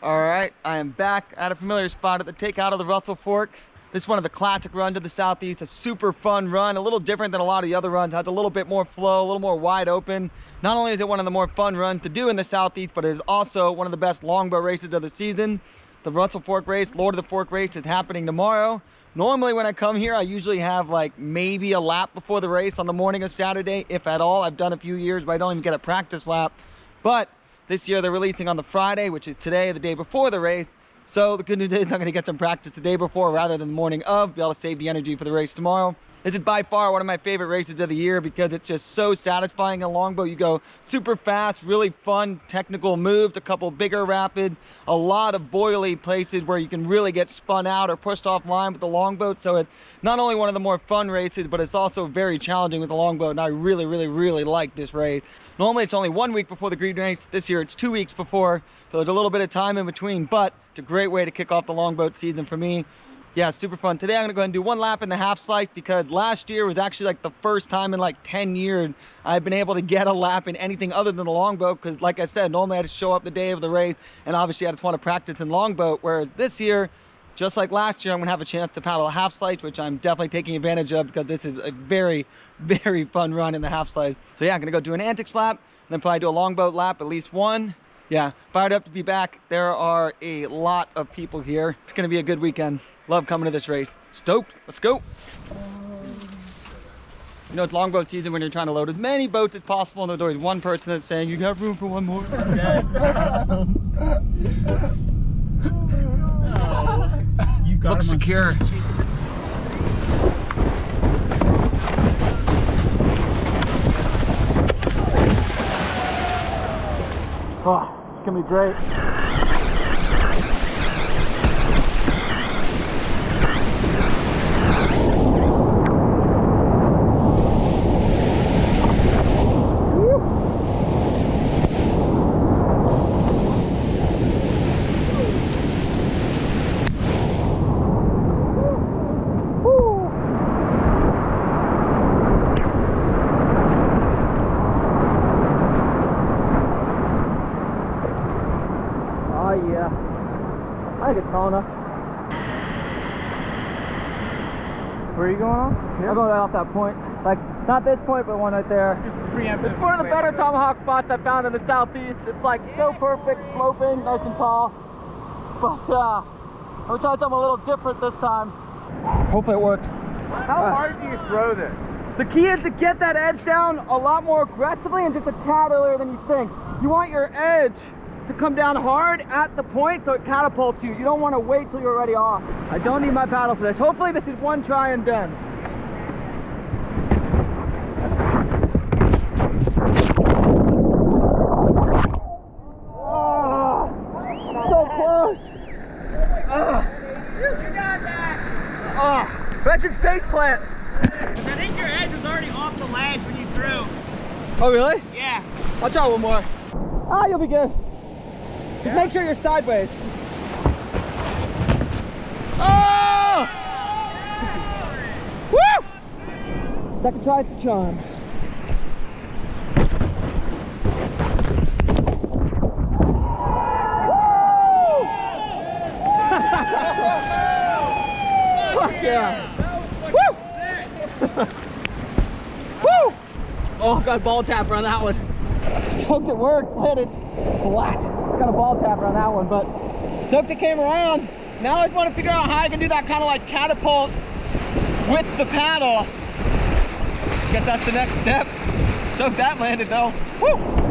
All right, I am back at a familiar spot at the takeout of the Russel Fork. This is one of the classic runs to the southeast, a super fun run, a little different than a lot of the other runs, has a little bit more flow, a little more wide open. Not only is it one of the more fun runs to do in the southeast, but it is also one of the best longbow races of the season. The Russel Fork Race, Lord of the Fork Race, is happening tomorrow. Normally when I come here, I usually have like maybe a lap before the race on the morning of Saturday, if at all. I've done a few years, but I don't even get a practice lap. But this year they're releasing on the Friday, which is today, the day before the race. So the good news is I'm going to get some practice the day before rather than the morning of, be able to save the energy for the race tomorrow. This is by far one of my favorite races of the year because it's just so satisfying in a longbow. You go super fast, really fun, technical moves, a couple bigger rapids, a lot of boily places where you can really get spun out or pushed offline with the longboat. So it's not only one of the more fun races, but it's also very challenging with the longboat. And I really, really, really like this race. Normally it's only 1 week before the green race. This year it's 2 weeks before. So there's a little bit of time in between, but it's a great way to kick off the longboat season for me. Yeah, super fun. Today I'm gonna go ahead and do one lap in the half slice because last year was actually like the first time in like 10 years I've been able to get a lap in anything other than the longboat because like I said, normally I just show up the day of the race and obviously I just want to practice in longboat, where this year, just like last year, I'm gonna have a chance to paddle a half slice, which I'm definitely taking advantage of because this is a very, very fun run in the half slice. So yeah, I'm gonna go do an antics lap and then probably do a longboat lap, at least one. Yeah, fired up to be back. There are a lot of people here. It's gonna be a good weekend. Love coming to this race. Stoked, let's go. You know, it's longboat season when you're trying to load as many boats as possible, and there's always one person that's saying, you got room for one more? You got Looks secure. Oh, it's gonna be great. Yeah, I think it's tall enough. Where are you going on? Here? I'm going right off that point. Like, not this point, but one right there. It's one of the better tomahawk spots I found in the southeast. It's like so perfect, sloping, nice and tall. But I'm gonna try something a little different this time. Hopefully it works. How hard do you throw this? The key is to get that edge down a lot more aggressively and just a tad earlier than you think. You want your edge to come down hard at the point so it catapults you. You don't want to wait till you're already off. I don't need my paddle for this. Hopefully this is one try and done. Oh, so close. You got that! Oh, Patrick's face plant. I think your edge was already off the ledge when you threw. Oh really? Yeah. I'll try one more. Ah, you'll be good. Just make sure you're sideways. Oh! Woo! Second try's the charm. Woo! Fuck yeah! Woo! Woo! Oh, got a ball tapper on that one. Stoked it worked. Landed flat. Got a ball tapper on that one, but stoked it came around. Now I just want to figure out how I can do that kind of like catapult with the paddle. Guess that's the next step. Stoked that landed though. Woo!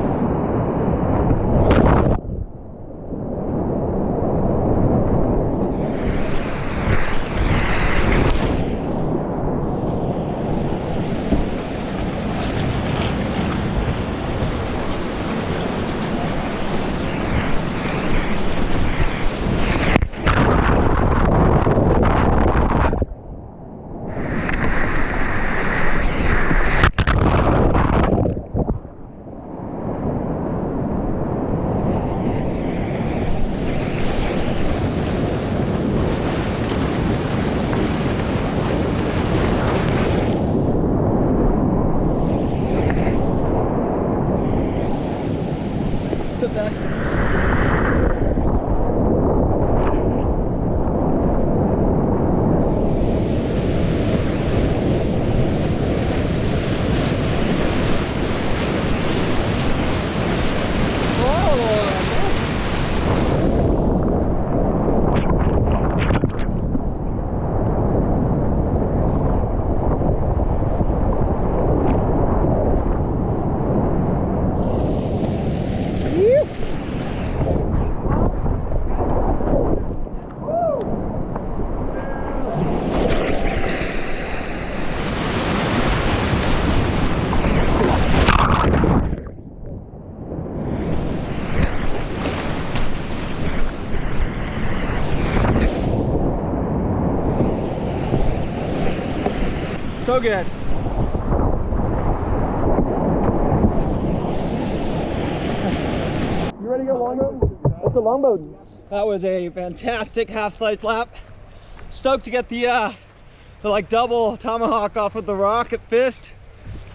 So good. You ready to go longboat? That's a longboat. That was a fantastic half slice lap. Stoked to get the like double tomahawk off of the rock at Fist.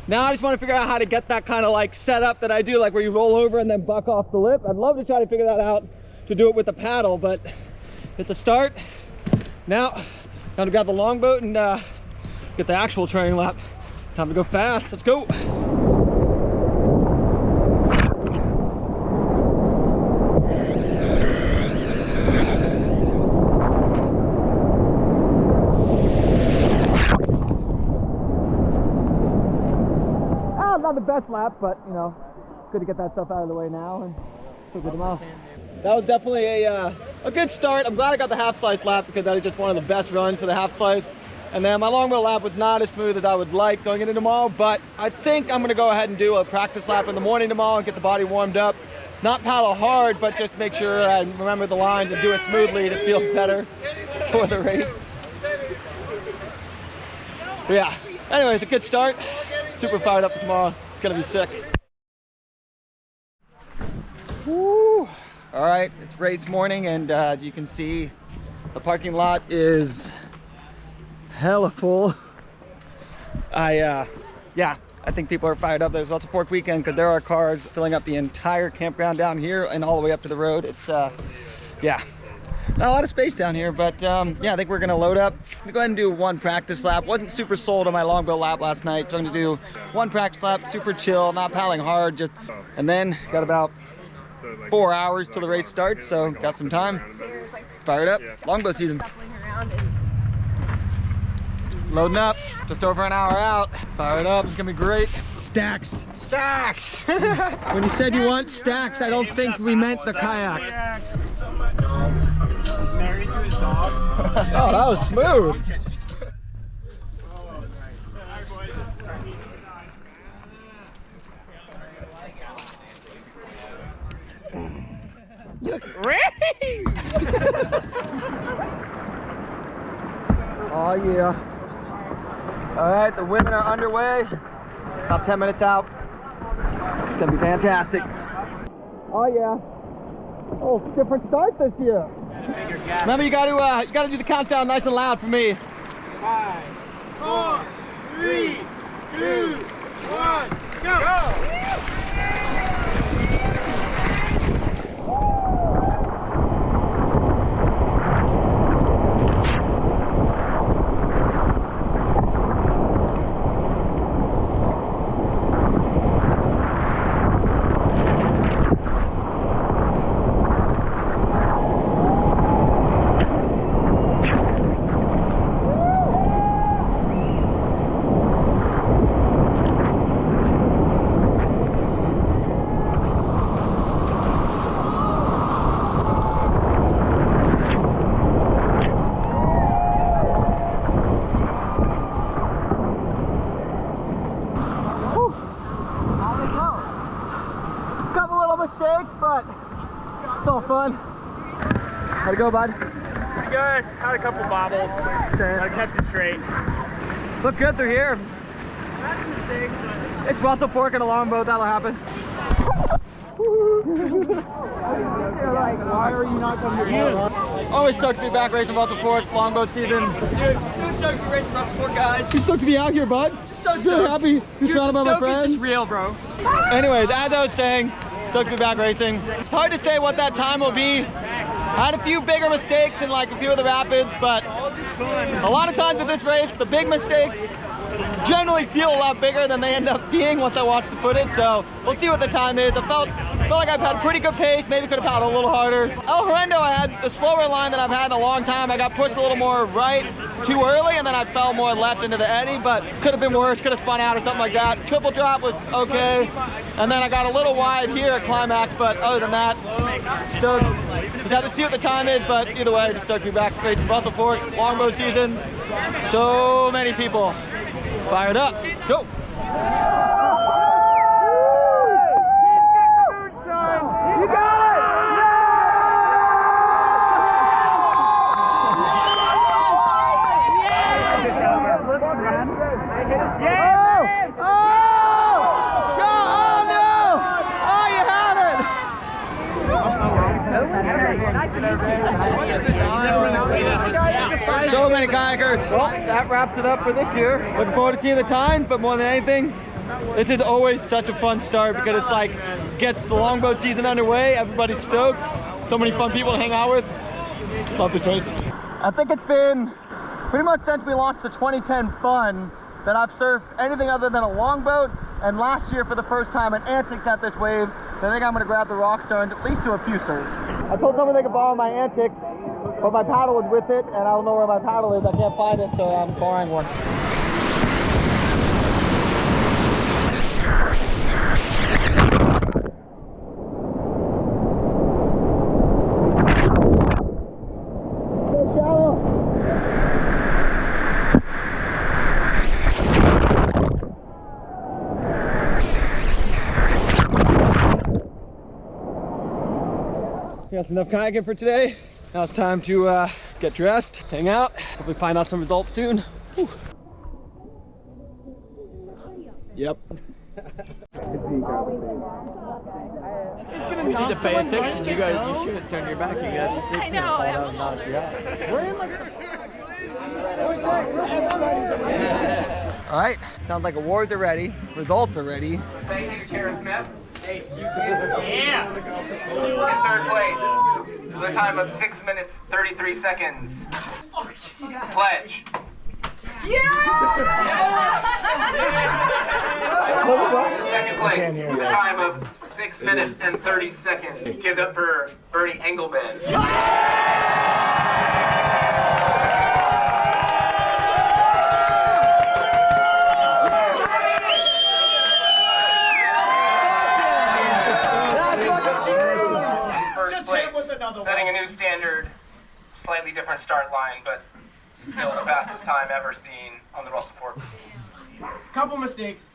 Now I just want to figure out how to get that kind of like setup that I do, like where you roll over and then buck off the lip. I'd love to try to figure that out to do it with the paddle, but it's a start. Now, time to grab the longboat and get the actual training lap. Time to go fast. Let's go. Not the best lap, but you know, good to get that stuff out of the way now and feel good tomorrow. That was definitely a good start. I'm glad I got the half slice lap because that is just one of the best runs for the half slice. And then my longboat lap was not as smooth as I would like going into tomorrow, but I think I'm gonna go ahead and do a practice lap in the morning tomorrow and get the body warmed up. Not paddle hard, but just make sure I remember the lines and do it smoothly to feel better for the race. But yeah, anyway, it's a good start. Super fired up for tomorrow. It's gonna be sick. Woo. All right, it's race morning, and as you can see, the parking lot is hella full. Yeah, I think people are fired up. There's Russel Fork Weekend because there are cars filling up the entire campground down here and all the way up to the road. It's yeah, not a lot of space down here, but yeah, I think we're gonna load up. I'm gonna go ahead and do one practice lap. Wasn't super sold on my longboat lap last night, so I'm gonna do one practice lap, super chill, not paddling hard, just, and then got about 4 hours till the race starts, so got some time. Fired up, longboat season. Loading up, just over an hour out. Fired up, it's gonna be great. Stacks. Stacks! When you said you want stacks, I don't think we meant the kayaks. Married to his dog. Oh, that was smooth. You look ready! Oh yeah. All right, the women are underway. About 10 minutes out. It's gonna be fantastic. Oh yeah. Oh, different start this year. Remember, you gotta do the countdown nice and loud for me. 5, 4, 3, 2, 1, go! Mistake, but it's all fun. How'd it go, bud? Pretty good. Had a couple bobbles. I kept it straight. Look good through here. That's mistakes, but It's Russel Fork and a longboat. That'll happen. why are you not coming here? Always stoked to be back racing Russel Fork longboat season. Dude, so stoked to be racing Russel Fork, guys. You stoked to be out here, bud? So stoked. Really happy. You're surrounded by my The stoke friends. is just real, bro. Anyways, as I was saying, stoked to be back racing. It's hard to say what that time will be. I had a few bigger mistakes in like a few of the rapids, but a lot of times with this race, the big mistakes generally feel a lot bigger than they end up being once I watch the footage. So we'll see what the time is. I felt like I've had a pretty good pace. Maybe could have paddled a little harder. El Horrendo, I had the slower line that I've had in a long time. I got pushed a little more right too early, and then I fell more left into the eddy, but could have been worse. Could have spun out or something like that. Triple drop was okay, and then I got a little wide here at climax, but other than that, stoked. Just have to see what the time is, but either way, just stoked to be back straight to Russel Fork. Longboat season. So many people fired up. Let's go. You got it! So many kayakers. Well, that wraps it up for this year. Looking forward to seeing the time, but more than anything, this is always such a fun start because it's like gets the longboat season underway. Everybody's stoked. So many fun people to hang out with. Love this race. I think it's been pretty much since we launched the 2010 Fun that I've surfed anything other than a longboat, and last year for the first time an Antics at this wave. So I think I'm gonna grab the rock star and at least do a few surfs. I told someone they could borrow my Antics, but my paddle was with it, and I don't know where my paddle is. I can't find it, so I'm borrowing one. That's enough kayaking for today. Now it's time to get dressed, hang out, hopefully find out some results soon. Whew. Yep. We need to pay attention. You guys, you shouldn't turn your back. You guys, I know. All right, sounds like awards are ready, results are ready. Thank you, Chair Smith. Yeah. In third place, with a time of 6 minutes 33 seconds. Pledge. Second place, with a time of 6 minutes and 30 seconds. Give it up for Bernie Engelman. Setting a new standard, slightly different start line, but still the fastest time ever seen on the Russel Fork. Couple mistakes.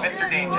Mr. Dane.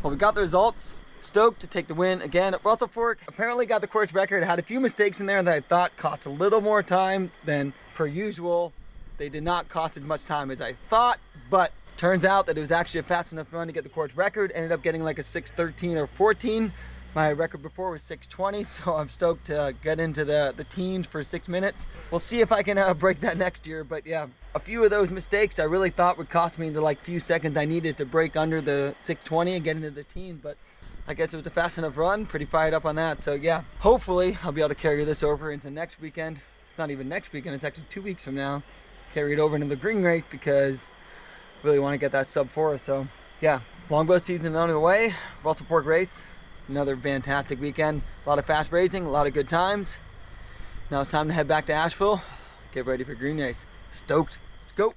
Well, we got the results. Stoked to take the win again at Russel Fork. Apparently got the course record. Had a few mistakes in there that I thought cost a little more time than per usual. They did not cost as much time as I thought, but turns out that it was actually a fast enough run to get the course record. Ended up getting like a 6:13 or 14. My record before was 6:20, so I'm stoked to get into the teens for 6 minutes. We'll see if I can break that next year, but yeah, a few of those mistakes I really thought would cost me the like few seconds I needed to break under the 6:20 and get into the teens, but I guess it was a fast enough run. Pretty fired up on that, so yeah, hopefully I'll be able to carry this over into next weekend. It's not even next weekend, it's actually 2 weeks from now. Carry it over into the green race because I really want to get that sub 4. So yeah, longboat season on the way. Russel Fork race, another fantastic weekend. A lot of fast racing, a lot of good times. Now it's time to head back to Asheville, get ready for green race. Stoked, let's go.